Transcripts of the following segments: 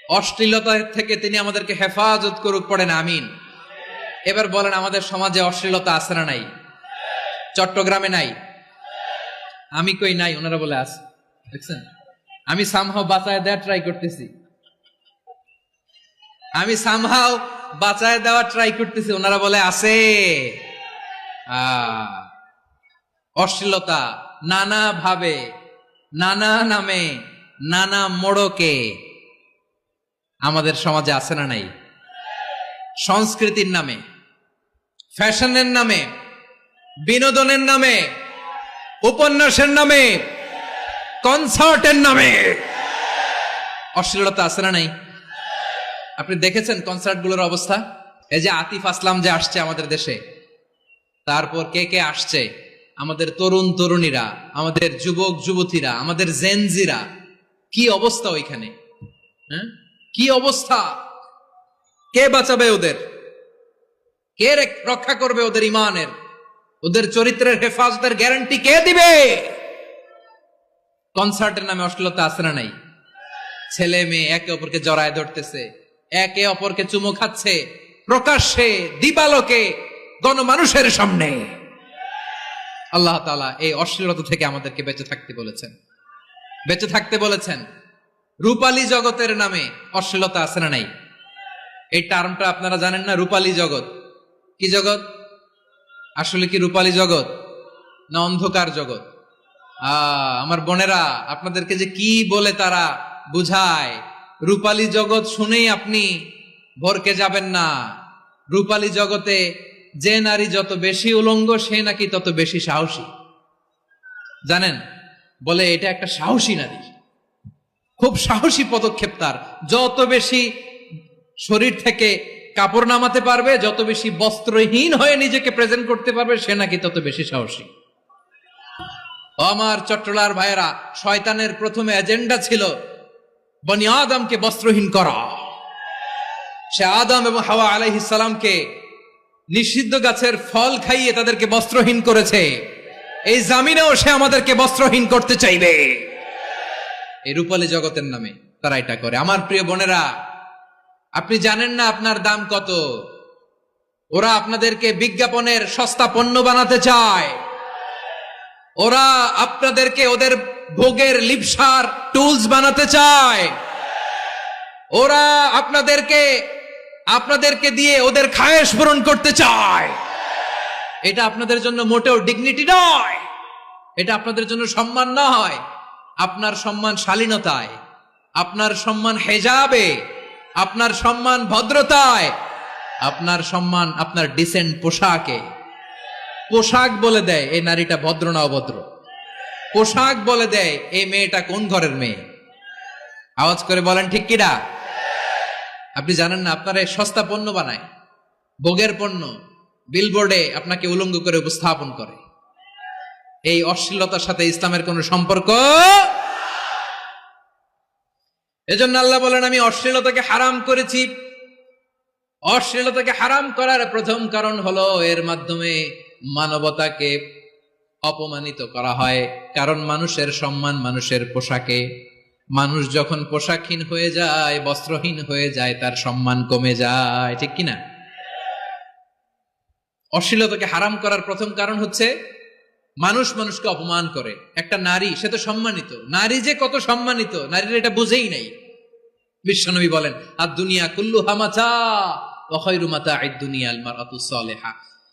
অশ্লীলতা থেকে তিনি আমাদেরকে হেফাজত করুক, পড়েন আমিন। এবার বলেন, আমাদের সমাজে অশ্লীলতা আছে না নাই? চট্টগ্রামে নাই? আমি কই নাই, ওনারা বলে আছে। দেখছেন, আমি সামহাও বাঁচায় দেওয়া ট্রাই করতেছি, ওনারা বলে আছে। অশ্লীলতা নানা ভাবে, নানা নামে, নানা মোড়কে আমাদের সমাজে আছে না নাই? সংস্কৃতির নামে, ফ্যাশনের নামে, বিনোদনের নামে, উপন্যাসের নামে, কনসার্টের নামে অশ্লীলতা আছে না নাই? আপনি দেখেছেন কনসার্ট গুলোর অবস্থা? এই যে আতিফ আসলাম যে আসছে আমাদের দেশে, তারপর কে কে আসছে, আমাদের তরুণ তরুণীরা, আমাদের যুবক যুবতীরা, আমাদের জেনজিরা, কি অবস্থা ওইখানে? হ্যাঁ, কি অবস্থা? কে বাঁচাবে ওদের? কে রক্ষা করবে ওদের ইমানের, ওদের চরিত্রের হেফাজতের গ্যারান্টি কে দিবে? কনসার্টের নামে অশ্লীলতা আছে না নাই? ছেলে মেয়ে একে অপরকে জড়ায় ধরতেছে, একে অপরকে চুমো খাচ্ছে, প্রকাশ্যে, দিবালোকে, গণমানুষের সামনে। আল্লাহ তাআলা এই অশ্লীলতা থেকে আমাদেরকে বেঁচে থাকতে বলেছেন, বেঁচে থাকতে বলেছেন। রূপালী জগতের নামে অশ্লীলতা আছে না নাই? এই টার্মটা আপনারা জানেন না? রূপালী জগৎ কি জগৎ? আসলে কি রূপালী জগৎ না অন্ধকার জগৎ? আমার বোনেরা, আপনাদেরকে যে কি বলে তারা বুঝায়, রূপালী জগৎ শুনেই আপনি ভরকে যাবেন না। রূপালী জগতে যে নারী যত বেশি উলঙ্গ, সে নাকি তত বেশি সাহসী। জানেন, বলে এটা একটা সাহসী নারী, খুব সাহসী পদক্ষেপ তার। যত বেশি শরীর থেকে কাপড় নামাতে পারবে, যত বেশি বস্ত্রহীন হয়ে নিজেকে প্রেজেন্ট করতে পারবে, সে নাকি তত বেশি সাহসী। আমার চট্টলার ভাইয়েরা, শয়তানের প্রথমে এজেন্ডা ছিল বনি আদমকে বস্ত্রহীন করা। সে আদম এবং হাওয়া আলাইহিস সালামকে নিষিদ্ধ গাছের ফল খাইয়ে তাদেরকে বস্ত্রহীন করেছে। এই জামিনেও সে আমাদেরকে বস্ত্রহীন করতে চাইবে। এই রূপালী জগতের নামে তারা এটা করে। আমার প্রিয় বোনেরা, আপনি জানেন না আপনার দাম কত। ওরা আপনাদেরকে বিজ্ঞাপনের সস্তা পণ্য বানাতে চায়। ওরা আপনাদেরকে ওদের ভোগের লিপসার টুলস বানাতে চায়। ওরা আপনাদেরকে দিয়ে ওদের খায়েশ পূরণ করতে চায়। এটা আপনাদের জন্য মোটেও ডিগনিটি নয়, এটা আপনাদের জন্য সম্মান নয়। আপনার সম্মান শালীনতায়, আপনার সম্মান হেজাবে, আপনার সম্মান ভদ্রতায়, আপনার সম্মান আপনার ডিসেন্ট পোশাকে। পোশাক বলে দেয় এই নারীটা ভদ্র না অভদ্র। পোশাক বলে দেয় এই মেয়েটা কোন ঘরের মেয়ে। আওয়াজ করে বলেন ঠিক কিনা? আপনি জানেন না, আপনারা সস্তা পণ্য বানায়, ভোগের পণ্য, বিলবোর্ডে আপনাকে উলঙ্গ করে উপস্থাপন করে। এই অশ্লীলতার সাথে ইসলামের কোন সম্পর্ক। এজন্য আল্লাহ বলেন, আমি অশ্লীলতাকে হারাম করেছি। অশ্লীলতাকে হারাম করার প্রথম কারণ হলো এর মাধ্যমে মানবতাকে অপমানিত করা হয়। কারণ মানুষের সম্মান মানুষের পোশাকে। মানুষ যখন পোশাকহীন হয়ে যায়, বস্ত্রহীন হয়ে যায়, তার সম্মান কমে যায়, ঠিক কিনা? অশ্লীলতাকে হারাম করার প্রথম কারণ হচ্ছে মানুষ মানুষকে অপমান করে। একটা নারী, সে তো সম্মানিত, নারী যে কত সম্মানিত নারীরা এটা বুঝেই নাই। বিশ্বনবী বলেন, আর দুনিয়া কুল্লুহা মাতা ওয়া খায়রু মাতা'আদ দুনিয়া আল মারআতুস সালিহা।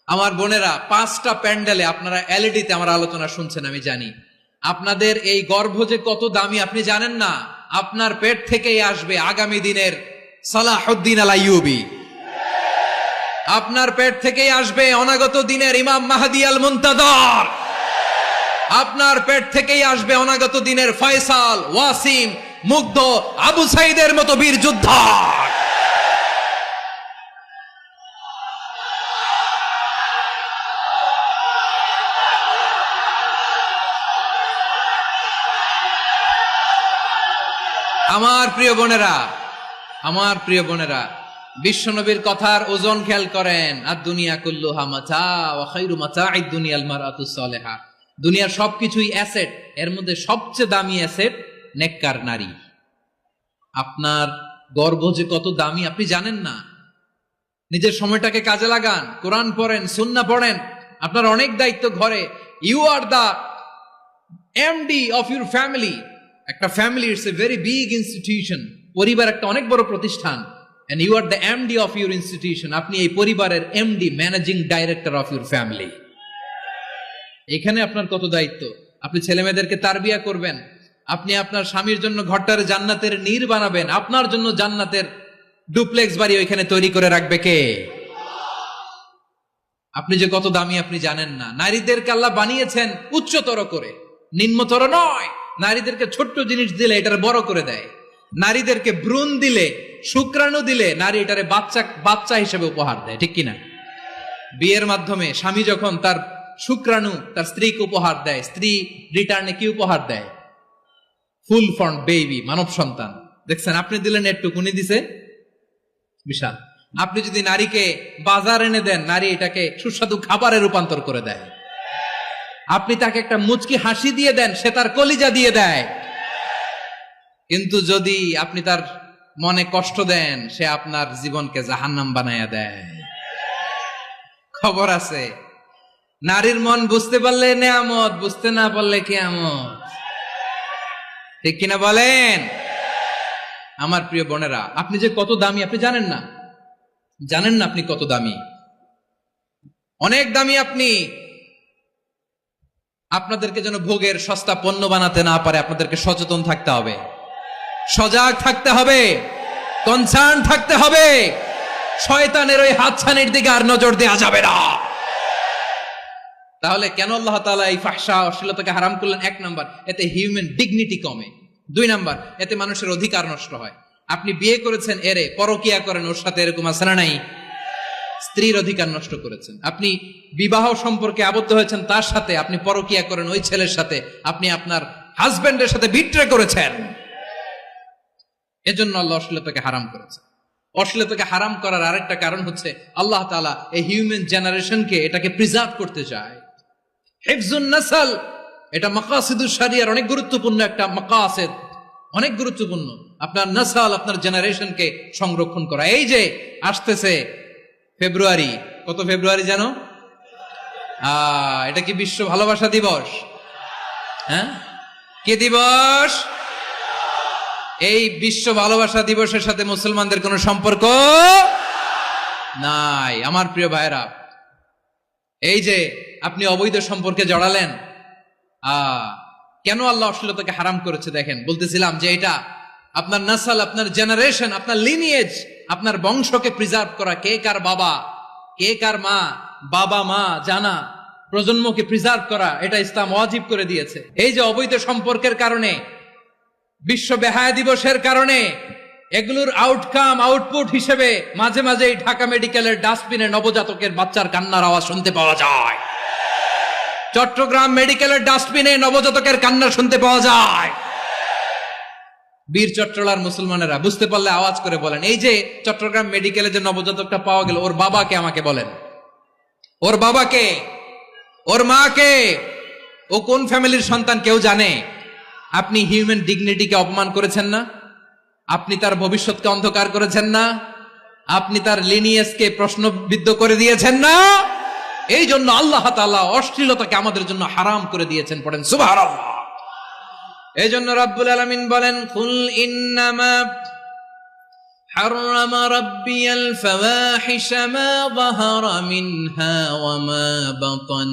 আমার বোনেরা, 5টা প্যান্ডেলে আপনারা এলইডিতে আমার আলোচনা শুনছেন, আমি জানি। আপনাদের এই গর্ভ যে কত দামি আপনি জানেন না। আপনার পেট থেকেই আসবে আগামী দিনের সালাহুদ্দিন আল আইয়ুবী। আপনার পেট থেকেই আসবে অনাগত দিনের ইমাম মাহদী আল মুনতাযর। আপনার পেট থেকেই আসবে অনাগত দিনের ফয়সাল, ওয়াসিম, মুগ্ধ, আবু সাইদের মতো বীর যোদ্ধা। আমার প্রিয় বোনেরা, বিশ্বনবীর কথার ওজন খেয়াল করেন। আর দুনিয়া কুল্লুহা মাতা ওয়া খায়রু মাতা'আদ দুনিয়া আল মারআতুস সালিহা। দুনিয়ার সবকিছুই অ্যাসেট, এর মধ্যে সবচেয়ে দামি অ্যাসেট নেককার নারী। আপনার গর্ভ যে কত দামি আপনি জানেন না। নিজের সময়টাকে কাজে লাগান, কোরআন পড়েন, সুন্নাহ পড়েন। আপনার অনেক দায়িত্ব ঘরে। You are the MD of your family. একটা family it's a very big institution. পরিবার একটা অনেক বড় প্রতিষ্ঠান। And you are the MD of your institution. আপনি এই পরিবারের MD, managing director of your family. এখানে আপনার কত দায়িত্ব। আপনি ছেলে মেয়েদেরকে তারবিয়া করবেন, আপনি আপনার স্বামীর জন্য ঘরটার জান্নাতের নীর বানাবেন, আপনার জন্য জান্নাতের ডুপ্লেক্স বাড়ি ওইখানে তৈরি করে রাখবে কে? আপনি যে কত দামি আপনি জানেন না। নারীদেরকে আল্লাহ বানিয়েছেন উচ্চতর করে, নিম্নতর নয়। নারীদেরকে ছোট্ট জিনিস দিলে এটার বড় করে দেয়। নারীদেরকে ভ্রূণ দিলে, শুক্রাণু দিলে নারী এটারে বাচ্চা হিসেবে উপহার দেয়, ঠিক কিনা? বিয়ের মাধ্যমে স্বামী যখন তার শুক্রাণু তার স্ত্রীকে উপহার দেয়, স্ত্রী রিটার্নে কি উপহার দেয়? ফুল ফর্ম বেবি, মানব সন্তান। দেখছেন, আপনি দিলেন একটুক, উনি দিছে বিশাল। আপনি যদি নারীকে বাজার এনে দেন, নারী এটাকে সুস্বাদু খাবারে রূপান্তর করে দেয়। আপনি তাকে একটা মুচকি হাসি দিয়ে দেন, সে তার কলিজা দিয়ে দেয়। কিন্তু যদি আপনি তার মনে কষ্ট দেন, সে আপনার জীবনকে জাহান্নাম বানায়া দেয়। খবর আছে, নারীর মন বুঝতে পারলে নেয়ামত, বুঝতে না পারলে কিয়ামত, ঠিক কিনা বলেন? আমার প্রিয় বোনেরা, আপনি যে কত দামি আপনি জানেন না। জানেন না আপনি কত দামি, অনেক দামি আপনি। আপনাদেরকে যেন ভোগের সস্তা পণ্য বানাতে না পারে, আপনাদেরকে সচেতন থাকতে হবে, সজাগ থাকতে হবে, কনসার্ন থাকতে হবে। শয়তানের ওই হাতছানির দিকে আর নজর দেওয়া যাবে না। তাহলে কেন আল্লাহ তাআলা এই ফাহশা, অশ্লীলতাকে হারাম করলেন? 1 নাম্বার, এতে হিউম্যান ডিগনিটি কমে। 2 নাম্বার, এতে মানুষের অধিকার নষ্ট হয়। আপনি বিয়ে করেছেন, এরে পরকিয়া করেন, ওর সাথে এরকম আছে না নাই? স্ত্রীর অধিকার নষ্ট করেছেন। আপনি বিবাহ সম্পর্কে আবদ্ধ হয়েছেন তার সাথে, আপনি পরকিয়া করেন ওই ছেলের সাথে, আপনি আপনার হাজবেন্ডের সাথে বিট্রে করেছেন। এজন্য আল্লাহ অশ্লীলতাকে হারাম করেছেন। অশ্লীলতাকে হারাম করার আরেকটা কারণ হচ্ছে আল্লাহ তাআলা এই হিউম্যান জেনারেশনকে, এটাকে প্রিজার্ভ করতে চায়। হিফজুন নাসল, এটা মাকাসিদুশ শরিয়ার অনেক গুরুত্বপূর্ণ একটা মাকাসিদ, অনেক গুরুত্বপূর্ণ। আপনার নাসল, আপনার জেনারেশনকে সংরক্ষণ করা। এই যে আসতেছে ফেব্রুয়ারি, কত ফেব্রুয়ারি জানো? এটা কি বিশ্ব ভালোবাসা দিবস? হ্যাঁ, কি দিবস? এই বিশ্ব ভালোবাসা দিবসের সাথে মুসলমানদের কোনো সম্পর্ক নাই। আমার প্রিয় ভাইরা, এই যে আপনি অবৈধ সম্পর্কে জড়ালেন, কেন আল্লাহ অশ্লীলতাকে হারাম করেছে দেখেন। বলতেছিলাম যে এটা আপনার নাসল, আপনার জেনারেশন, আপনার লিনিয়েজ, আপনার বংশকে প্রিজার্ভ করা। কে কার বাবা, কে কার মা, বাবা মা জানা, প্রজন্মকে প্রিজার্ভ করা, এটা ইসলাম ওয়াজিব করে দিয়েছে। এই যে অবৈধ সম্পর্কের কারণে, বিশ্ব বেহায়া দিবসের কারণে, এগুলোর আউটকাম, আউটপুট হিসেবে মাঝে মাঝে ঢাকা মেডিকেলের ডাস্টবিনে নবজাতকের বাচ্চার কান্নার আওয়াজ শুনতে পাওয়া যায়। চট্টগ্রাম মেডিকেলের ডাস্টবিনে নবজাতকের কান্না শুনতে পাওয়া যায়। বীর চট্টলার মুসলমানেরা বুঝতে পারলে আওয়াজ করে বলেন, এই যে চট্টগ্রাম মেডিকেলে যে নবজাতকটা পাওয়া গেল, ওর বাবাকে আমাকে বলেন, ওর বাবাকে, ওর মাকে, ও কোন ফ্যামিলির সন্তান কেউ জানে? আপনি হিউম্যান ডিগনিটিকে অপমান করেছেন না? আপনি তার ভবিষ্যৎকে অন্ধকার করেছেন না? আপনি তার লিনিয়েজকে প্রশ্নবিদ্ধ করে দিয়েছেন না? এই জন্য আল্লাহ তাআলা অশ্লীলতাকে আমাদের জন্য হারাম করে দিয়েছেন। পড়েন সুবহানাল্লাহ। এই জন্য রাব্বুল আলামিন বলেন, কুল ইন্নামা হারামা রাব্বিয়াল ফাওয়াহিশা মা যাহারা মিনহা ওয়া মা বাতান।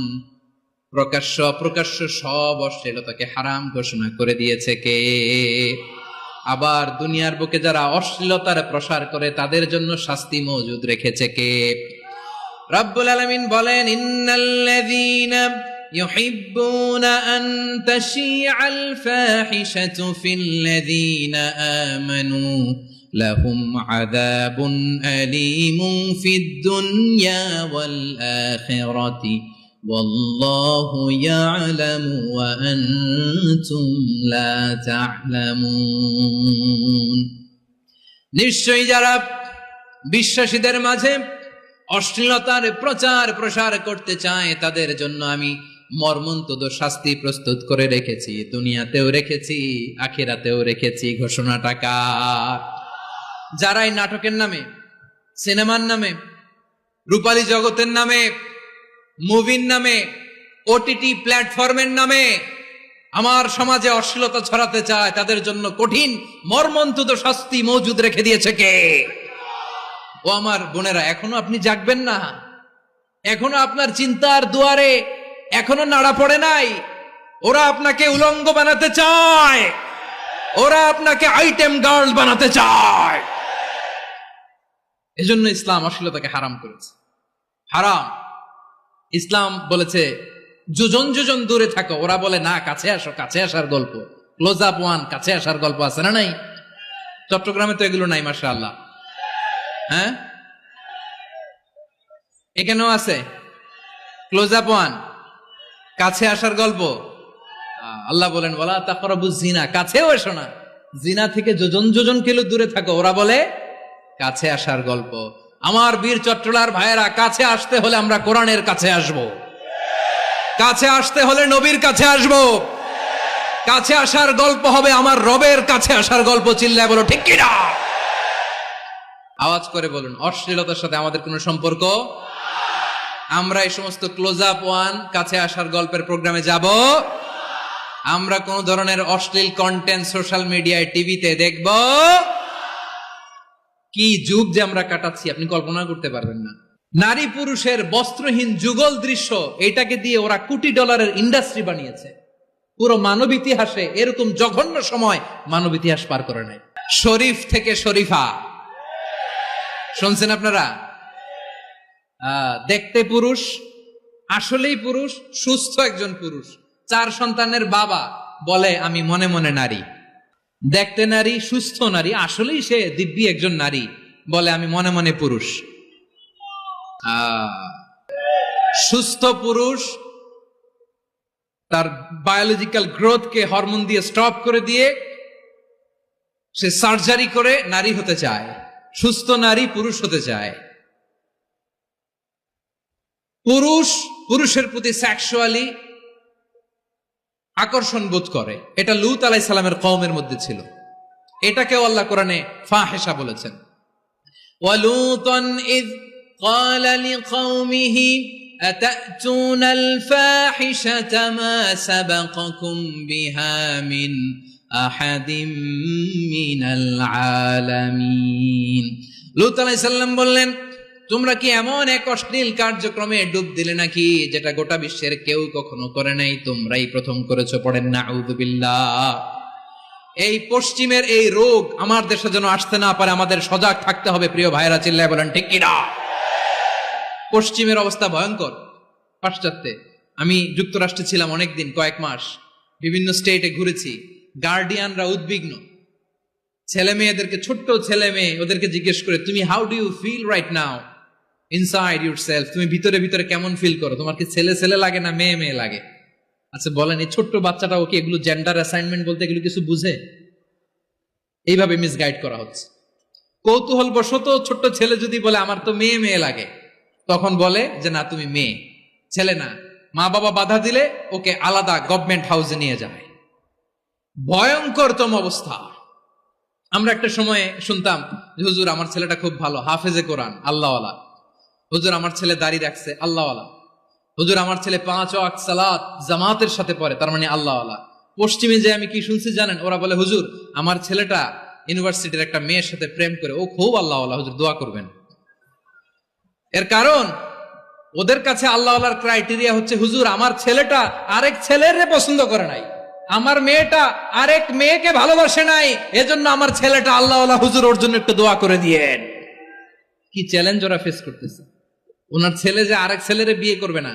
প্রকাশ্য অপ্রকাশ্য সব অশ্লীলতাকে হারাম ঘোষণা করে দিয়েছে কে? আবার দুনিয়ার বুকে যারা অশ্লীলতার প্রসার করে তাদের জন্য শাস্তি মজুদ রেখেছে কে? রাব্বুল আলামিন বলেন, ইন্নাল্লাযীনা ইউহিব্বুনা আন তাশিআল ফাহিশাতু ফিল্লাযীনা আমানু লাহুম আযাবুন আলীমুন ফিদ দুনিয়া ওয়াল আখিরাতি ওয়াল্লাহু ইয়ালামু ওয়া আনতুম লা তা'লামুন। নিশ্চয়ই যারা বিশ্বাসীদের মাঝে অশ্লীলতার প্রচার প্রসার করতে চায় তাদের জন্য আমি মর্মন্তুদ শাস্তি প্রস্তুত করে রেখেছি। দুনিয়াতেও রেখেছি, আখিরাতেও রেখেছি। ঘোষণাটা কার? যারা এই নাটকের নামে, সিনেমার নামে, রূপালী জগতের নামে, মুভির নামে, ওটিটি প্ল্যাটফর্মের নামে আমার সমাজে অশ্লীলতা ছড়াতে চায়, তাদের জন্য কঠিন মর্মন্তুদ শাস্তি মজুদ রেখে দিয়েছে কে? ও আমার বোনেরা, এখনো আপনি জাগবেন না? এখনো আপনার চিন্তার দুয়ারে এখনো নাড়া পড়ে নাই? ওরা আপনাকে উলঙ্গ বানাতে চায়, ওরা আপনাকে আইটেম গার্ল বানাতে চায়। এজন্য ইসলাম অশ্লীলতাকে হারাম করেছে। হারাম। ইসলাম বলেছে যোজন যোজন দূরে থাকো, ওরা বলে না কাছে আসো, কাছে আসার গল্প, ক্লোজ আপ ওয়ান, কাছে আসার গল্প আছে না নাই? চট্টগ্রামে তো এগুলো নাই মাশাআল্লাহ। হ্যাঁ, এখানেও আছে ক্লোজ আপ ওয়ান, কাছে আসার গল্প। আল্লাহ বলেন ওয়ালা তাকরাবুজ জিনা, কাছেও এসো না, জিনা থেকে যোজন যোজন কিলো দূরে থাকো, ওরা বলে কাছে আসার গল্প। আমার বীর চট্টলার ভাইয়েরা, কাছে আসতে হলে আমরা কোরআনের কাছে আসব, কাছে আসতে হলে নবীর কাছে আসব, কাছে আসার গল্প হবে আমার রবের কাছে আসার গল্প। চিল্লায় বলো ঠিক কিনা? আওয়াজ করে বলুন, অশ্লীলতার সাথে আমাদের কোনো সম্পর্ক? আমরা এই সমস্ত ক্লোজ আপ ওয়ান, কাছে আসার গল্পের প্রোগ্রামে যাব? আমরা কোন ধরনের অশ্লীল কন্টেন্ট সোশ্যাল মিডিয়ায়, টিভিতে দেখব? কি যুগ যে আমরা কাটাচ্ছি আপনি কল্পনা করতে পারবেন না। নারী পুরুষের বস্ত্রহীন যুগল দৃশ্য, এটাকে দিয়ে ওরা কোটি ডলারের ইন্ডাস্ট্রি বানিয়েছে। পুরো মানব ইতিহাসে এরকম জঘন্য সময় মানব ইতিহাস পার করে নাই। শরীফ থেকে শরীফা শুনছেন আপনারা? দেখতে পুরুষ, আসলেই পুরুষ, সুস্থ একজন পুরুষ, 4 সন্তানের বাবা, বলে আমি মনে মনে নারী। দেখতে নারী, সুস্থ নারী, আসলেই সে দিব্যি একজন নারী, বলে আমি মনে মনে পুরুষ। সুস্থ পুরুষ তার বায়োলজিক্যাল গ্রোথকে হরমোন দিয়ে স্টপ করে দিয়ে সে সার্জারি করে নারী হতে চায়। সুস্থ নারী পুরুষ হতে চায়। পুরুষ পুরুষের প্রতি সেক্সুয়ালি আকর্ষণ বোধ করে। এটা লূত আলাইহিস সালামের কওমের মধ্যে ছিল। এটাকেও আল্লাহ কোরআনে ফাহিশা বলেছেন। ওয়ালুতান ইয قال لقومه أتأتون الفاحشة ما سبقكم بها من أحد من العالمين। লূত আলাইহিস সালাম বললেন, তোমরা কি এমন এক অশ্লীল কার্যক্রমে ডুব দিলে নাকি যেটা গোটা বিশ্বের কেউ কখনো করে নাই, তোমরাই প্রথম করেছো। পড়েন নাউযুবিল্লাহ। এই পশ্চিমের এই রোগ আমার দেশে যেন আসতে না পারে, আমাদের সজাগ থাকতে হবে। প্রিয় ভাইরা, চিল্লায় বলেন ঠিক কিনা? পশ্চিমের অবস্থা ভয়ঙ্কর। পাশ্চাত্যে, আমি যুক্তরাষ্ট্রে ছিলাম অনেকদিন, কয়েক মাস, বিভিন্ন স্টেটে ঘুরেছি। গার্ডিয়ানরা উদ্বিগ্ন। ছেলে মেয়েদেরকে, ছোট্ট ছেলে মেয়ে, ওদেরকে জিজ্ঞেস করে, তুমি how do you feel right now inside yourself? তুমি ভিতরে ভিতরে কেমন ফিল করো? তোমার কি ছেলে ছেলে লাগে না মেয়ে মেয়ে লাগে? আচ্ছা বলেন, এই ছোট্ট বাচ্চাটা ওকে এগুলো জেন্ডার অ্যাসাইনমেন্ট বলতে এগুলো কিছু বুঝে? এইভাবে মিসগাইড করা হচ্ছে। কৌতূহল বশত ছোট্ট ছেলে যদি বলে আমার তো মেয়ে মেয়ে লাগে, তখন বলে যে না তুমি মেয়ে, ছেলে না। মা বাবা বাধা দিলে ওকে আলাদা গভর্নমেন্ট হাউসে নিয়ে যায়। ভয়ঙ্করতম অবস্থা। আমরা একটা সময় শুনতাম যে হুজুর আমার ছেলেটা খুব ভালো, হাফেজে কোরআন, আল্লাহওয়ালা। হুজুর আমার ছেলে দাড়ি রাখছে, আল্লাহওয়ালা। হুজুর আমার ছেলে 5 ওয়াক্ত সালাত জামাতের সাথে পড়ে, তার মানে আল্লাহওয়ালা। পশ্চিমে যে আমি কি শুনছি জানেন? ওরা বলে হুজুর আমার ছেলেটা ইউনিভার্সিটির একটা মেয়ের সাথে প্রেম করে, ও খুব আল্লাহওয়ালা, হুজুর দোয়া করবেন। এর কারণ ওদের কাছে আল্লাহওয়ালার ক্রাইটেরিয়া হচ্ছে হুজুর আমার ছেলেটা আরেক ছেলের পছন্দ করে নাই, আমার মেয়েটা আরেক মেয়েকে ভালোবাসে নাই, এজন্য আমার ছেলেটা আল্লাহওয়ালা, হুজুর ওর জন্য একটু দোয়া করে দিয়েন। কি চ্যালেঞ্জ ওরা ফেস করতেছে। ওনার ছেলে যে আরেক ছেলেরে বিয়ে করবে না,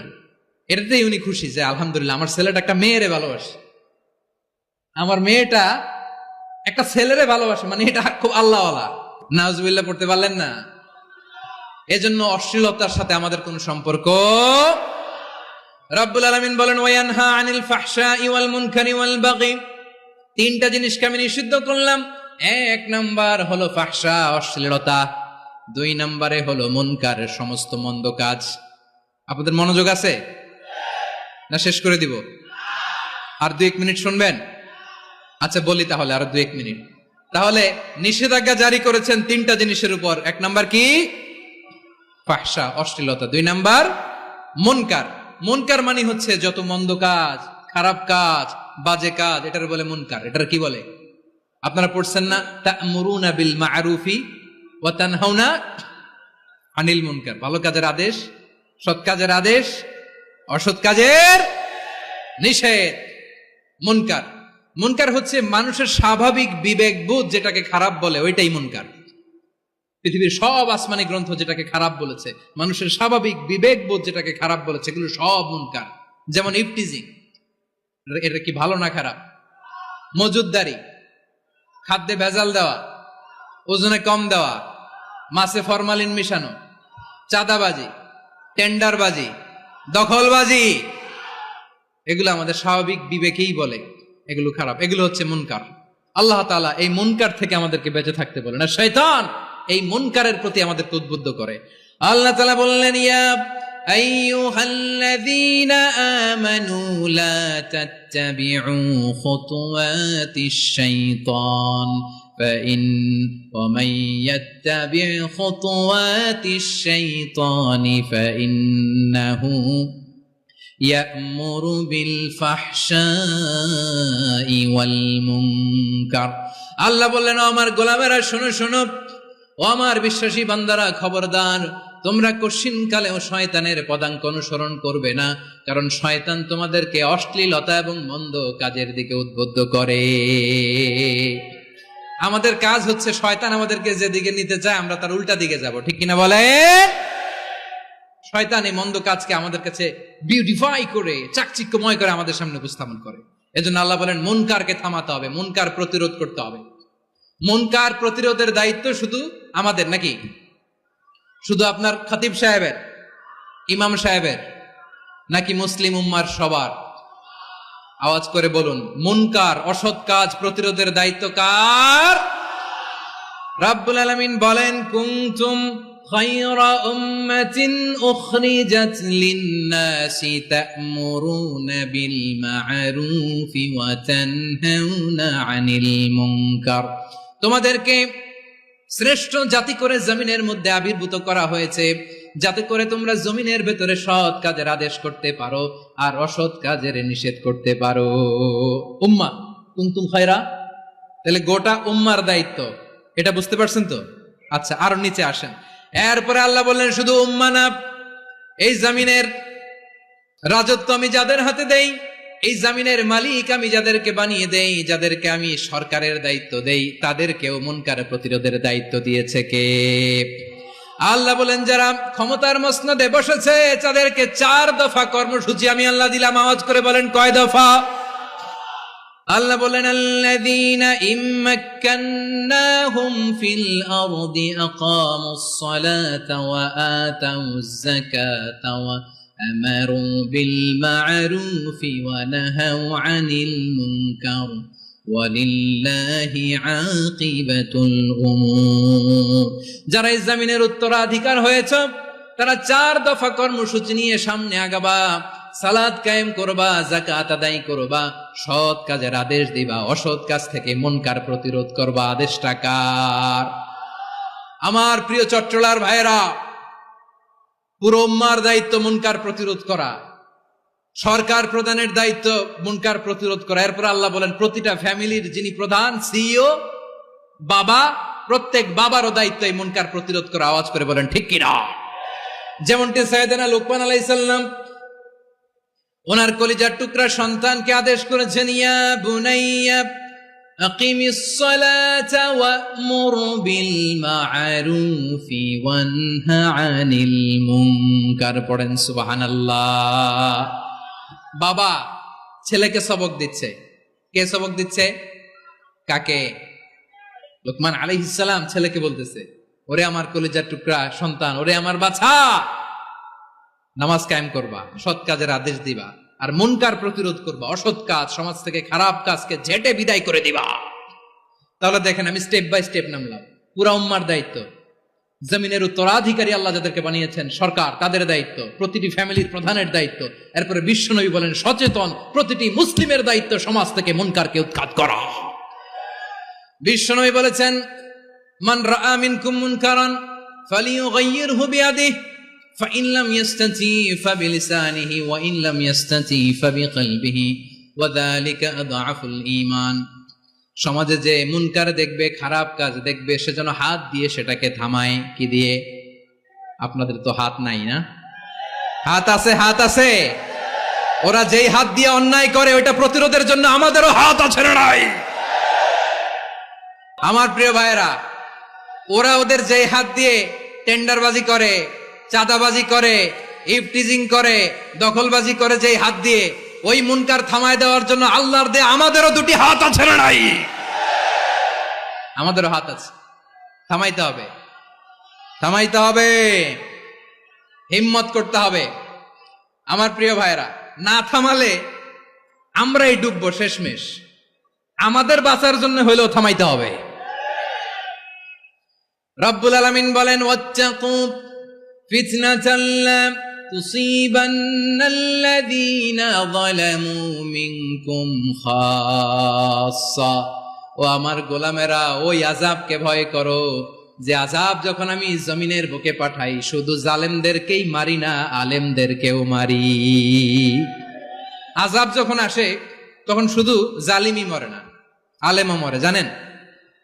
এটাতেই উনি খুশি যে আলহামদুলিল্লাহ আমার ছেলেটা একটা মেয়েরে ভালোবাসে, আমার মেয়েটা একটা ছেলেরে ভালোবাসে, মানে এটা খুব আল্লাহওয়ালা। নাউজুবিল্লাহ পড়তে পারলেন না? এজন্য অশ্লীলতার সাথে আমাদের কোনো সম্পর্ক। রব্বুল আলামিন বলেন ওয়ায়ানহা আনিল ফাহশাই ওয়াল মুনকারি ওয়াল বাগি। 3টা জিনিসকে আমি নিষিদ্ধ করলাম। 1 নাম্বার হলো ফাহশা, অশ্লীলতা। 2 নম্বরে হলো মুনকার, সমস্ত মন্দ কাজ। আপনাদের মনোযোগ আছে না? শেষ করে দিব? আর 2-1 মিনিট শুনবেন? আচ্ছা বলি তাহলে, আর 2-1 মিনিট। তাহলে নিষেধাজ্ঞা জারি করেছেন তিনটা জিনিসের উপর। এক নাম্বার কি? ফাহশা, অশ্লীলতা। দুই নাম্বার মুনকার। মুনকার মানে হচ্ছে যত মন্দ কাজ, খারাপ কাজ, বাজে কাজ, এটার বলে মুনকার। এটার কি বলে? আপনারা পড়ছেন না, তা'মুরুনা বিল মা'রুফি ওয়া তানহাউনা আনিল মুনকার। ভালো কাজের আদেশ, সৎ কাজের আদেশ, অসৎ কাজের নিষেধ। মুনকার, মুনকার হচ্ছে মানুষের স্বাভাবিক বিবেকবোধ যেটাকে খারাপ বলে, ওইটাই মুনকার। পৃথিবীর সব আসমানি গ্রন্থ যেটাকে খারাপ বলেছে, মানুষের স্বাভাবিক বিবেকবোধ যেটাকে খারাপ বলেছে, এগুলো সব মুনকার। যেমন ইফটিজিং, এটা কি ভালো না খারাপ? মজুদদারি, খাদ্যে ভেজাল দেওয়া, ওজনে কম দেওয়া, মাছে ফরমালিন মিশানো, চাঁদাবাজি, টেন্ডারবাজি, দখলবাজি, এগুলো আমাদের স্বাভাবিক বিবেকেই বলে এগুলো খারাপ, এগুলো হচ্ছে মুনকার। আল্লাহ তাআলা এই মুনকার থেকে আমাদেরকে বেঁচে থাকতে বলেন, আর শয়তান এই মুনকারের প্রতি আমাদেরকে উদ্বুদ্ধ করে। আল্লাহ তাআলা বললেন, ইয়া আইয়ুহাল্লাযীনা আমানু লা তাত্তাবিউ খুতুওয়াতিশ শাইতান ومن يتبع خطوات الشيطان فإنه يأمر بالفحشاء والمنكر। আল্লাহ বললেন, আমার গোলামেরা শোনো শোনো, ও আমার বিশ্বাসী বান্দারা খবরদার, তোমরা কশিনকালেও শয়তানের পদাঙ্ক অনুসরণ করবে না, কারণ শয়তান তোমাদেরকে অশ্লীলতা এবং মন্দ কাজের দিকে উদ্বুদ্ধ করে। আমাদের কাজ হচ্ছে শয়তান আমাদেরকে যেদিকে নিতে চায় আমরা তার উল্টা দিকে যাব, ঠিক কিনা বলে? শয়তান এই মন্দ কাজকে আমাদের কাছে বিউটিফাই করে, চাকচিক্যময় করে আমাদের সামনে উপস্থাপন করে। এজন্য আল্লাহ বলেন, মুনকারকে থামাতে হবে, মুনকার প্রতিরোধ করতে হবে। মুনকার প্রতিরোধের দায়িত্ব শুধু আমাদের নাকি? শুধু আপনার খতিব সাহেবের, ইমাম সাহেবের, নাকি মুসলিম উম্মার সবার? আওয়াজ করে বলুন, মুনকার, অসৎ কাজ প্রতিরোধের দায়িত্ব কার? রাব্বুল আলামিন বলেন, কুনতুম খায়রা উম্মাতিন উখরিজাত লিন-নাসি তা'মুরুনা বিল মা'রুফি ওয়া তানহাউনা আনিল মুনকার। তোমাদেরকে শ্রেষ্ঠ জাতি করে জমিনের মধ্যে আবির্ভূত করা হয়েছে, যাতে করে তোমরা জমিনের ভেতরে সৎ কাজের আদেশ করতে পারো আর অসৎ কাজের নিষেধ করতে পারো। উম্মাহ, কুনতুম খায়রা, তাহলে গোটা উম্মার দায়িত্ব, এটা বুঝতে পারছেন তো? আচ্ছা, আরো নিচে আসেন। এরপরে আল্লাহ বললেন, শুধু উম্মাহ না, এই জমিনের রাজত্ব আমি যাদের হাতে দেই, এই জমিনের মালিক আমি যাদেরকে বানিয়ে দেই, যাদেরকে আমি সরকারের দায়িত্ব দেই, তাদেরকেও মুনকার প্রতিরোধের দায়িত্ব দিয়েছে কে? আল্লাহ বলেন, যারা ক্ষমতার মসনদে বসেছে তাদেরকে 4 দফা কর্মসূচি আমি আল্লাহ দিলাম। আওয়াজ করে বলেন, কয় দফা? আল্লাহ বলেন, আল্লাযীনা ইম্মাক্কান্নাহুম ফিল আরদি আকামুস সালাতা ওয়া আতাউয যাকাতা ওয়া আমারু বিল মা'রুফি ওয়া নাহাউ আনিল মুনকার ওয়ালিল্লাহি আকিবাতুল উমুর। যারা এই জমিনের উত্তরাধিকার হয়েছে তারা 4 দফা কর্মসূচি নিয়ে সামনে আগাবা। সালাত কায়েম করবা, যাকাত আদায় করবা, সৎ কাজের আদেশ দিবা, অসৎ কাজ থেকে মুনকার প্রতিরোধ করবা। আদেশটা কার? আমার প্রিয় চট্টলার ভাইয়েরা, পুরো উম্মার দায়িত্ব মুনকার প্রতিরোধ করা, সরকার প্রধানের দায়িত্ব মুনকার প্রতিরোধ করা। এরপর আল্লাহ বলেন, প্রতিটা ফ্যামিলির যিনি প্রধান, সিইও, বাবা, প্রত্যেক বাবারও দায়িত্ব এই মুনকার প্রতিরোধ করা। আওয়াজ করে বলেন, ঠিক কিনা? যেমনটি সাইয়েদনা লুকমান আলাইহিস সালাম ওনার কলিজার টুকরা সন্তানকে আদেশ করেছেন, ইয়া বুনাইয়া আকিমিস সালাতা ওয়া'মুর বিল মা'রুফি ওয়ানহা আনিল মুনকার। পড়েন সুবহানাল্লাহ। বাবা ছেলেকে সবক দিচ্ছে। কে সবক দিচ্ছে? কাকে? লুকমান আলাইহিস সালাম ছেলেকে বলতেছে, ওরে আমার কলিজার টুকরা সন্তান, ওরে আমার বাছা, নামাজ কায়েম করবা, সৎ কাজের আদেশ দিবা, আর মুনকার প্রতিরোধ করবা, অসৎ কাজ, সমাজ থেকে খারাপ কাজকে ঝেঁটে বিদায় করে দিবা। তাহলে দেখেন, আমি স্টেপ বাই স্টেপ নামলাম। পুরা উম্মার দায়িত্ব, জমিনের উত্তরাধিকারী আল্লাহ যাদেরকে বানিয়েছেন সরকার, তাদের দায়িত্ব, প্রতিটি ফ্যামিলির প্রধানের দায়িত্ব। এরপরে বিশ্বনবী বলেন, সচেতন প্রতিটি মুসলিমের দায়িত্ব সমাজ থেকে মুনকারকে উৎখাত করা। বিশ্বনবী বলেছেন, মান রাআ মিনকুম মুনকারান ফালিয়ুগাইয়িরহু বিয়াদিহি ফাইন লাম ইস্তাতি ফাবিলিসানিহি ওয়া ইন লাম ইস্তাতি ফাবিকলবিহি ওয়া যালিকা আযআফুল ঈমান। সমাজে যে মুনকার দেখবে, খারাপ কাজ দেখবে, সে যেন হাত দিয়ে সেটাকে থামায়। কি দিয়ে? আপনাদের তো হাত নাই না? হাত আছে, হাত আছে। ওরা যেই হাত দিয়ে অন্যায় করে ওইটা প্রতিরোধের জন্য আমাদেরও হাত আছে না নাই? আমার প্রিয় ভাইয়েরা, ওরা ওদের যেই হাত দিয়ে টেন্ডারবাজি করে, চাঁদাবাজি করে, ইফটিজিং করে, দখলবাজি করে, যেই হাত দিয়ে, ওই মুনকার থামায় দেওয়ার জন্য আল্লাহর দিয়ে আমাদেরও দুটি হাত আছে না নাই? আমাদেরও হাত আছে। থামাইতে হবে, থামাইতে হবে, হিম্মত করতে হবে। আমার প্রিয় ভাইরা, না থামালে আমরাই ডুববো শেষমেশ। আমাদের বাঁচার জন্য হইলেও থামাইতে হবে। রব্বুল আলামিন বলেন, ওয়াত্তাকু ফিতনাতাল লা তুসিবান্নাল্লাযীনা যালামু মিনকুম খাসসা। ও আমার গোলামেরা, ওই আযাবকে ভয় করো যে আযাব যখন আমি জমিনের বুকে পাঠাই শুধু জালেমদেরকেই মারি না, আলেমদেরকেও মারি। আযাব যখন আসে তখন শুধু জালিমই মরে না, আলেমও মরে। জানেন,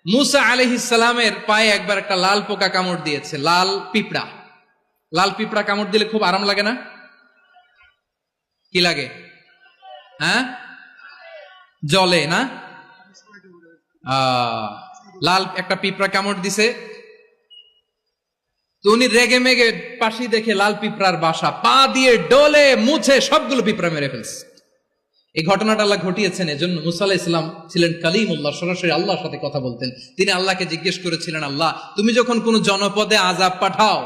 মুসা আলাইহিস সালামের পায়ে একবার একটা লাল পোকা কামড় দিয়েছে, লাল পিঁপড়া। লাল পিঁপড়া কামড় দিলে খুব আরাম লাগে না? কি লাগে? হ্যাঁ, জলে না? লাল একটা পিঁপড়া কামড় দিছে, তো উনি রেগে মেগে পাশি দেখে লাল পিঁপড়ার বাসা, পা দিয়ে ডলে মুছে সবগুলো পিঁপড়া মেরে ফেলছে। এই ঘটনাটা আল্লাহ ঘটিয়েছেন এজন্য। মুসা আলাইহিস সালাম ছিলেন কালিমুল্লাহ, সরাসরি আল্লাহর সাথে কথা বলতেন। তিনি আল্লাহকে জিজ্ঞেস করেছিলেন, আল্লাহ তুমি যখন কোন জনপদে আযাব পাঠাও,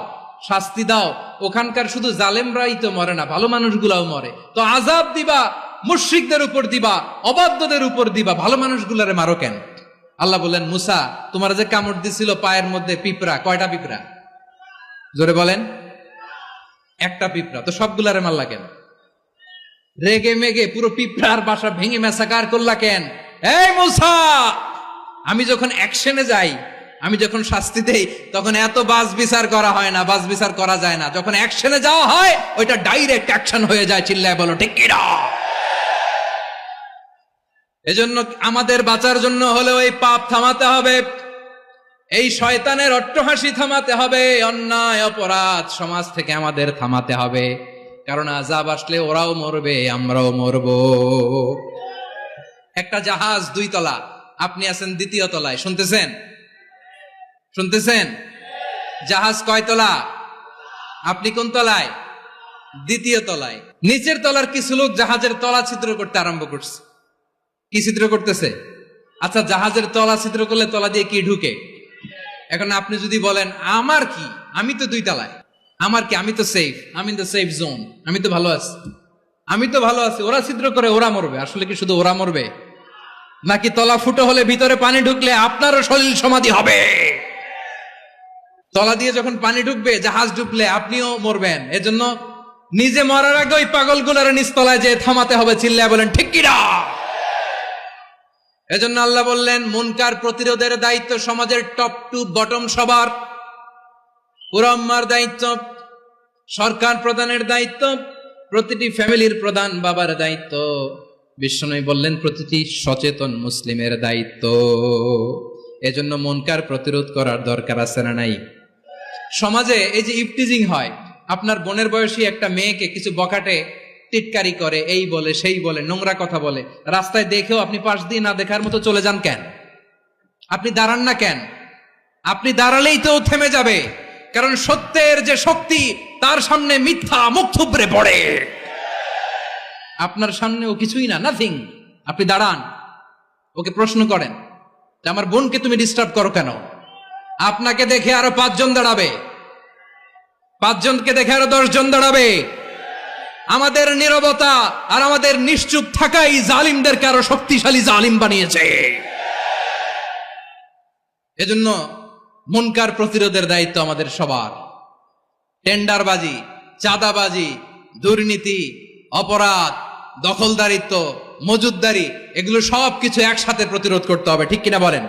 শাস্তি দাও, ওখানকার শুধু জালেমরাই তো মরে না, ভালো মানুষগুলাও মরে, তো আযাব দিবা মুশরিকদের উপর দিবা, অবাধ্যদের উপর দিবা, ভালো মানুষগুলারে মারো কেন? আল্লাহ বললেন, মুসা তোমার যে কামড় দিছিল পায়ের মধ্যে পিঁপড়া, কয়টা পিঁপড়া? জোরে বলেন। একটা পিঁপড়া, তো সবগুলারে মারলা কেন? রেগে মেগে পুরো পিঁপড়ার বাসা ভেঙে মেসাকার করলা কেন? এই মুসা, আমি যখন অ্যাকশনে যাই, আমি যখন শাস্তি দেই, তখন এত বাস বিচার করা হয় না, বাস বিচার করা যায় না। যখন অ্যাকশনে যাওয়া হয় ওইটা ডাইরেক্ট অ্যাকশন হয়ে যায়। চিল্লায় বলো ঠিক কি না? এজন্য আমাদের বাঁচার জন্য হলে ওই পাপ থামাতে হবে, এই শয়তানের অট্টহাসি থামাতে হবে, অন্যায় অপরাধ সমাজ থেকে আমাদের থামাতে হবে। কারণ আযাব আসলে ওরাও মরবে, আমরাও মরব। একটা জাহাজ 2 তলা, আপনি আছেন 2য় তলায়। শুনতেছেন? শুনতেছেন? জাহাজ কয় তলা? আপনি কোন তলায়? 2য় তলায়। নিচের তলার কিছু লোক জাহাজের তলা ছিদ্র করতে আরম্ভ করছে। কি ছিদ্র করতেছে? আচ্ছা, জাহাজের তলা ছিদ্র করলে তলা দিয়ে কি ঢুকে? এখন আপনি যদি বলেন আমার কি, আমি তো 2 তলায়, আমার কি, আমি তো সেফ, আমি ইন দ্য সেফ জোন, আমি তো ভালো আছি, আমি তো ভালো আছি, ওরা ছিদ্র করে ওরা মরবে। আসলে কি শুধু ওরা মরবে? নাকি তলা ফুটো হলে ভিতরে পানি ঢুকলে আপনারও সলিল সমাধি হবে? তলা দিয়ে যখন পানি ঢুকবে, জাহাজ ঢুকলে আপনিও মরবেন। এজন্য নিজে মরার আগে ওই পাগলগুলোর নিচতলায় যে থামাতে হবে। চিল্লায় বলেন ঠিক কি না? এজন্য আল্লাহ বললেন, মুনকার প্রতিরোধের দায়িত্ব সমাজের টপ টু বটম সবার। পুরো উম্মার দায়িত্ব, সরকার প্রধানের দায়িত্ব, প্রতিটি ফ্যামিলির প্রধান বাবার দায়িত্ব। বিশ্বনবী বললেন প্রতিটি সচেতন মুসলিমের দায়িত্ব। এজন্য মুনকার প্রতিরোধ করার দরকার আছে না নাই? সমাজে এই যে ইফটিজিং হয়, আপনার বোনের বয়সী একটা মেয়েকে কিছু বখাটে টিটকারি করে, এই বলে সেই বলে, নোংরা কথা বলে, রাস্তায় দেখেও আপনি পাশ দিয়ে না দেখার মতো চলে যান কেন? আপনি দাঁড়ান না কেন? আপনি দাঁড়ালেই তো থেমে যাবে। কারণ সত্যের যে শক্তি, তার সামনে মিথ্যা মুখ থুবড়ে পড়ে। আপনার সামনে ও কিছুই না, নাথিং। আপনি দাঁড়ান, ওকে প্রশ্ন করেন যে আমার বোনকে তুমি ডিস্টার্ব করো কেন? আপনাকে দেখে আরো 5 জন দাঁড়াবে, 5 জনকে দেখে আরো 10 জন দাঁড়াবে। আমাদের নীরবতা আর আমাদের নিশ্চুপ থাকাই জালিমদেরকে আরো শক্তিশালী জালিম বানিয়েছে। এজন্য মুনকার প্রতিরোধের দায়িত্ব আমাদের সবার। টেন্ডারবাজি, চাঁদাবাজি, দুর্নীতি, অপরাধ, দখলদারিত্ব, মজুদদারি, এগুলো সবকিছু একসাথে প্রতিরোধ করতে হবে। ঠিক কিনা বলেন?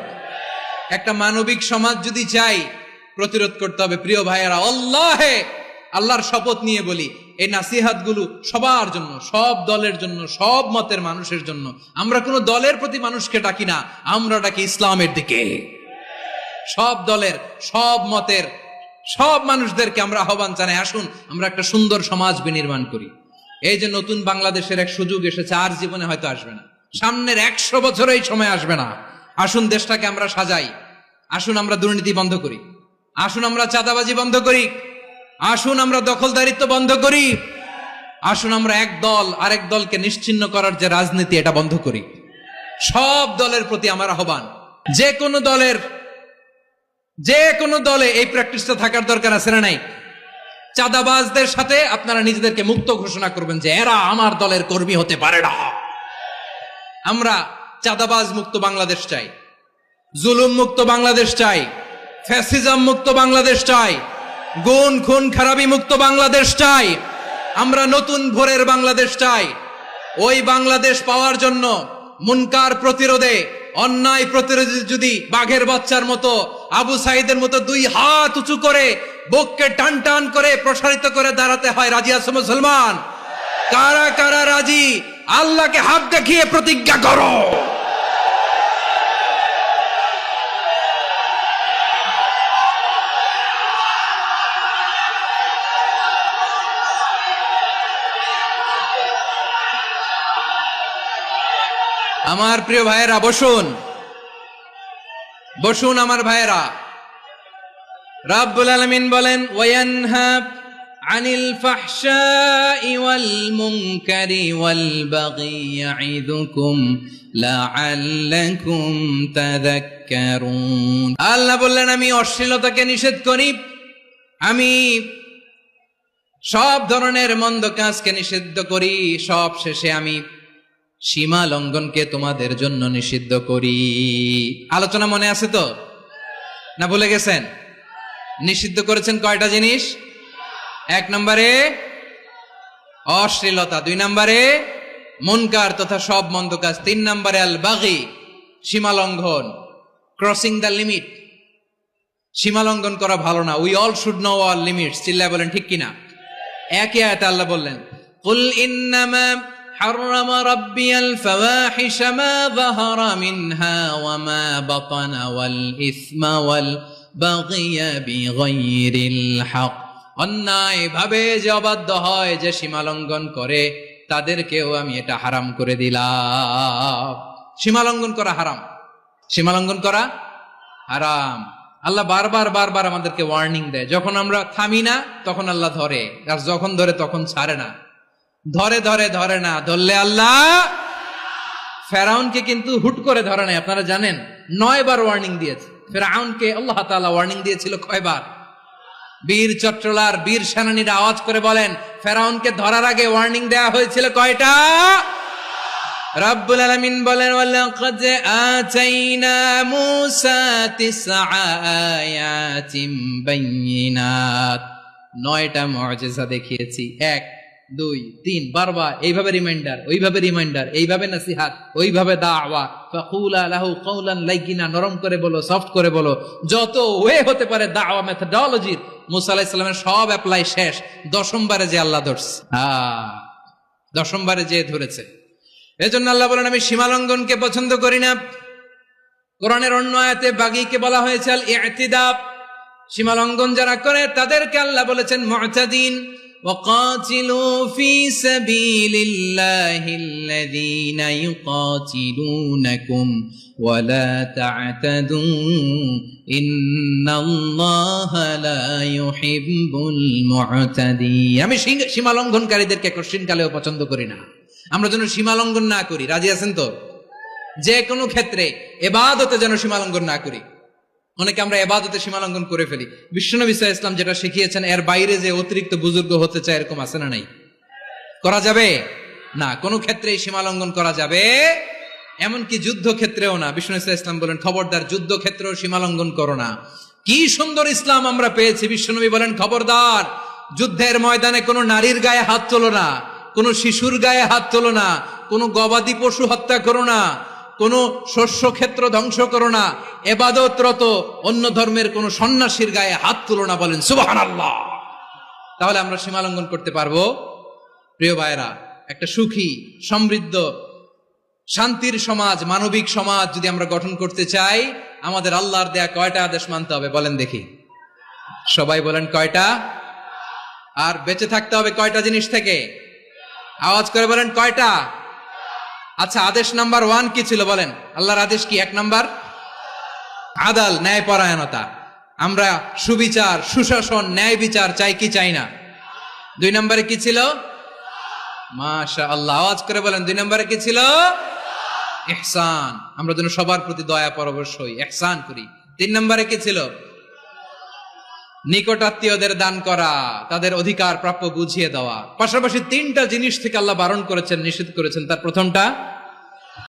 একটা মানবিক সমাজ যদি চাই, প্রতিরোধ করতে হবে। প্রিয় ভাইয়েরা, আল্লাহর শপথ নিয়ে বলি, এই নাসিহাত গুলো সবার জন্য, সব দলের জন্য, সব মতের মানুষের জন্য। আমরা কোনো দলের প্রতি মানুষকে ডাকি না, আমরা ডাকি ইসলামের দিকে। সব দলের, সব মতের, সব মানুষদেরকে আমরা আহ্বান জানাই, আসুন আমরা একটা সুন্দর সমাজ বিনির্মাণ করি। এই যে নতুন বাংলাদেশের এক সুযোগ এসেছে, আর জীবনে হয়তো আসবে না, সামনের 100 বছর এই সময় আসবে না। আসুন দেশটাকে আমরা সাজাই, আসুন আমরা দুর্নীতি বন্ধ করি, আসুন আমরা চাঁদাবাজি বন্ধ করি, আসুন আমরা দখলদারিত্ব বন্ধ করি, আসুন আমরা এক দল আরেক দলকে নিশ্চিহ্ন করার যে রাজনীতি, এটা বন্ধ করি। সব দলের প্রতি আমার আহ্বান, যে কোনো দলে এই প্র্যাকটিসটা থাকার দরকার আছে না নাই? চাঁদাবাজদের সাথে আপনারা নিজেদেরকে মুক্ত ঘোষণা করবেন যে এরা আমার দলের কর্মী হতে পারে না। আমরা চাঁদাবাজ মুক্ত বাংলাদেশ চাই, জুলুম মুক্ত বাংলাদেশ চাই, ফ্যাসিজম মুক্ত বাংলাদেশ চাই, গুণ খুন খারাপি মুক্ত বাংলাদেশ চাই। আমরা নতুন ভোরের বাংলাদেশ চাই। ওই বাংলাদেশ পাওয়ার জন্য মুনকার প্রতিরোধে, অন্যায় প্রতিরোধে যদি বাঘের বাচ্চার মতো, আবু সাইদের মতো 2 হাত উঁচু করে, বুককে টান টান করে প্রসারিত করে দাঁড়াতে হয়, রাজি আছো মুসলমান? কারা কারা রাজি? আল্লাহকে হাত দেখিয়ে প্রতিজ্ঞা করো। আমার প্রিয় ভাইয়েরা, বসুন বসুন আমার ভাইয়েরা। রাব্বুল আলামিন বলেন, ওয়ায়ানহা আনিল ফাহশাই ওয়াল মুনকারি ওয়াল বাগি ইয়াইদুকুম লাআল্লাকুম তাযাক্কারুন। আল্লাহ বললেন, আমি অশ্লীলতাকে নিষেধ করি, আমি সব ধরনের মন্দ কাজকে নিষিদ্ধ করি, সব শেষে আমি সীমা লঙ্ঘনকে তোমাদের জন্য নিষিদ্ধ করি। আলোচনা মনে আছে তো, না ভুলে গেছেন? নিষিদ্ধ করেছেন কয়টা জিনিস? 1 নম্বরে অশ্লীলতা, 2 নম্বরে মুনকার তথা সব মন্দ কাজ, 3 নম্বরে আল বাগি, সীমা লঙ্ঘন, ক্রসিং দ্য লিমিট। সীমা লঙ্ঘন করা ভালো না। We all should know our limits. চিল্লায় বলেন ঠিক কিনা? একই আয়াতে আল্লাহ বললেন, কুল ইন্নামা حرم ربي الفواحش ما ظهر منها وما بطن والإثم والبغي بغير الحق। অন্যায় ভাবে যে অবাধ্য হয়, যে সীমা লঙ্ঘন করে, তাদেরকেও আমি এটা হারাম করে দিলাম। সীমা লঙ্ঘন করা হারাম, সীমা লঙ্ঘন করা হারাম। আল্লাহ বারবার আমাদেরকে ওয়ার্নিং দেয়। যখন আমরা থামি না তখন আল্লাহ ধরে, আর যখন ধরে তখন ছাড়ে না। ধরে না, ধরলে আল্লাহ। ফেরাউনকে কিন্তু হুট করে ধরে নাই, আপনারা জানেন 9 বার ওয়ার্নিং দিয়েছে। ফেরাউনকে আল্লাহ তাআলা ওয়ার্নিং দিয়েছিল কয়বার? বীর চট্টলার বীর সেনানীরা আওয়াজ করে বলেন, ফেরাউনকে ধরার আগে ওয়ার্নিং দেয়া হয়েছিল কয়টা? রব্বুল আলামিন বলেন, ওয়ালাকাদ আতাইনা মূসা 9 আয়াতিন বাইয়িনাত, 9টা মুআজিজা দেখিয়েছি। 1 2 3 বারবার এইভাবে রিমাইন্ডার, ওইভাবে রিমাইন্ডার, এইভাবে নসিহাত, ওইভাবে দাওয়া। ফাকুলা লাহু কাওলান লাইয়িনা, নরম করে বলো, সফট করে বলো, যত ওয়ে হতে পারে দাওয়া মেথডোলজির। মুসা আলাইহিস সালামের সব অ্যাপ্লাই শেষ, 10ম বারে যে আল্লাহ ধরছে। 10ম বারে যে ধরেছে। এজন্য আল্লাহ বলেন, আমি সীমা লঙ্ঘনকে পছন্দ করি না। কোরআনের অন্য আয়াতে বাগীকে বলা হয়েছে আল ইতিদা, সীমা লঙ্ঘন যারা করে তাদেরকে আল্লাহ বলেছেন মুতাদিন। وقاتلوا في سبيل الله الذين يقاتلونكم ولا تعتدوا إن الله لا يحب المعتدين। আমি সীমা লঙ্ঘনকারীদেরকে কোশ্চিন কালেও পছন্দ করি না। আমরা যেন সীমা লঙ্ঘন না করি, রাজি আছেন তো? যে কোনো ক্ষেত্রে ইবাদতে যেন সীমা লঙ্ঘন না করি। অনেকে আমরা ইবাদতে সীমা লঙ্ঘন করে ফেলি। বিশ্বনবী সাল্লাল্লাহু আলাইহি ওয়াসাল্লাম যেটা শিখিয়েছেন, এর বাইরে যে অতিরিক্ত বুজুর্গ হতে চায়, এরকম আছে না নাই? করা যাবে না, কোন ক্ষেত্রে সীমা লঙ্ঘন করা যাবে, এমনকি যুদ্ধ ক্ষেত্রেও না। বিশ্বনবী সাল্লাল্লাহু আলাইহি ওয়াসাল্লাম বলেন, খবরদার যুদ্ধ ক্ষেত্রেও সীমা লঙ্ঘন করো না। কি সুন্দর ইসলাম আমরা পেয়েছি। বিশ্বনবী বলেন, খবরদার যুদ্ধের ময়দানে কোনো নারীর গায়ে হাত তোলো না, কোনো শিশুর গায়ে হাত তোলো না, কোনো গবাদি পশু হত্যা করো না, কোন শস্য ক্ষেত্র ধ্বংস করো না, ইবাদতরত অন্য ধর্মের কোন সন্ন্যাসীর গায়ে হাত তুলো না, বলেন সুবহানাল্লাহ। তাহলে আমরা সীমা লঙ্ঘন করতে পারবো? প্রিয় ভাইরা, একটা সুখী, সমৃদ্ধ, শান্তির সমাজ, মানবিক সমাজ যদি আমরা গঠন করতে চাই, আমাদের আল্লাহর দেয়া কয়টা আদেশ মানতে হবে বলেন দেখি? সবাই বলেন কয়টা? আর বেঁচে থাকতে হবে কয়টা জিনিস থেকে? আওয়াজ করে বলেন কয়টা? আচ্ছা, আদেশ নাম্বার 1 কি ছিল বলেন? আল্লাহর আদেশ কি? 1 নাম্বার আদাল, ন্যায় পরায়ণতা। আমরা সুবিচার, সুশাসন, ন্যায় বিচার চাই কি চাই না? 2 নম্বরে কি ছিল? মাশাআল্লাহ, আওয়াজ করে বলেন 2 নম্বরে কি ছিল? ইহসান, আমরা যেন সবার প্রতি দয়া পরবশ হই, ইহসান করি। 3 নম্বরে কি ছিল? নিকটাত্মীয়দের দান করা, তাদের অধিকার প্রাপ্য বুঝিয়ে দেওয়া। পাশাপাশি 3টা জিনিস থেকে আল্লাহ বারণ করেছেন, নিষেধ করেছেন। তার প্রথমটা